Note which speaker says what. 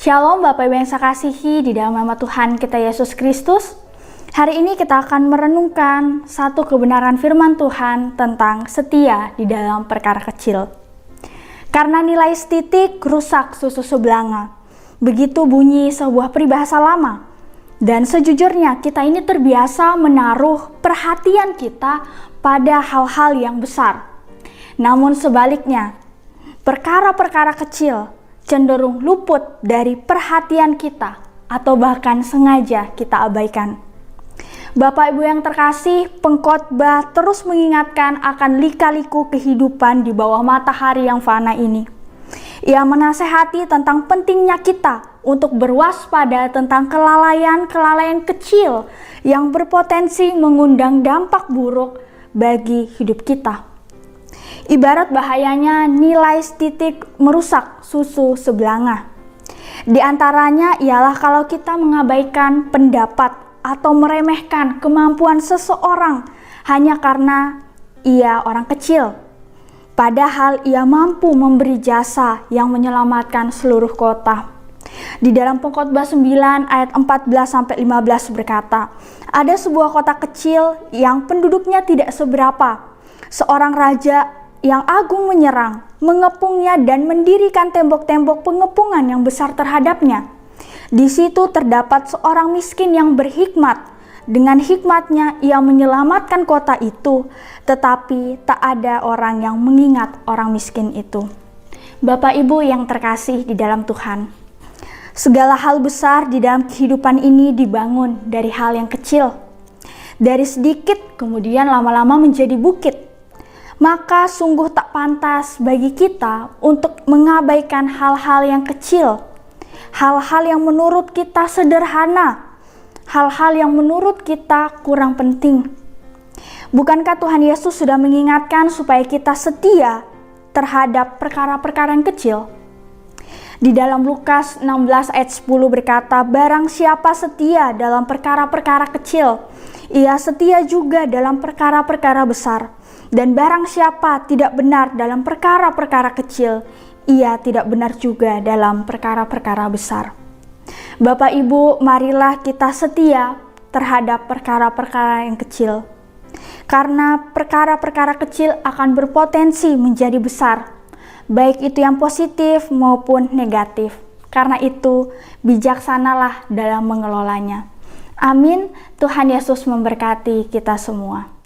Speaker 1: Shalom Bapak Ibu yang saya kasihi di dalam nama Tuhan kita Yesus Kristus. Hari ini kita akan merenungkan satu kebenaran firman Tuhan tentang setia di dalam perkara kecil. Karena nilai setitik rusak susu sebelanga. Begitu bunyi sebuah peribahasa lama. Dan sejujurnya kita ini terbiasa menaruh perhatian kita pada hal-hal yang besar. Namun sebaliknya, perkara-perkara kecil cenderung luput dari perhatian kita atau bahkan sengaja kita abaikan. Bapak Ibu yang terkasih, pengkhotbah terus mengingatkan akan lika-liku kehidupan di bawah matahari yang fana ini. Ia menasehati tentang pentingnya kita untuk berwaspada tentang kelalaian-kelalaian kecil yang berpotensi mengundang dampak buruk bagi hidup kita. Ibarat bahayanya nilai setitik merusak susu sebelanga. Di antaranya ialah kalau kita mengabaikan pendapat atau meremehkan kemampuan seseorang hanya karena ia orang kecil. Padahal ia mampu memberi jasa yang menyelamatkan seluruh kota. Di dalam Pengkhotbah 9 ayat 14-15 berkata, ada sebuah kota kecil yang penduduknya tidak seberapa. Seorang raja yang agung menyerang, mengepungnya dan mendirikan tembok-tembok pengepungan yang besar terhadapnya. Di situ terdapat seorang miskin yang berhikmat. Dengan hikmatnya ia menyelamatkan kota itu, tetapi tak ada orang yang mengingat orang miskin itu. Bapak Ibu yang terkasih di dalam Tuhan, segala hal besar di dalam kehidupan ini dibangun dari hal yang kecil. Dari sedikit kemudian lama-lama menjadi bukit. Maka sungguh tak pantas bagi kita untuk mengabaikan hal-hal yang kecil, hal-hal yang menurut kita sederhana, hal-hal yang menurut kita kurang penting. Bukankah Tuhan Yesus sudah mengingatkan supaya kita setia terhadap perkara-perkara yang kecil? Di dalam Lukas 16 ayat 10 berkata, barang siapa setia dalam perkara-perkara kecil, ia setia juga dalam perkara-perkara besar. Dan barang siapa tidak benar dalam perkara-perkara kecil, ia tidak benar juga dalam perkara-perkara besar. Bapak Ibu, marilah kita setia terhadap perkara-perkara yang kecil. Karena perkara-perkara kecil akan berpotensi menjadi besar, baik itu yang positif maupun negatif. Karena itu, bijaksanalah dalam mengelolanya. Amin. Tuhan Yesus memberkati kita semua.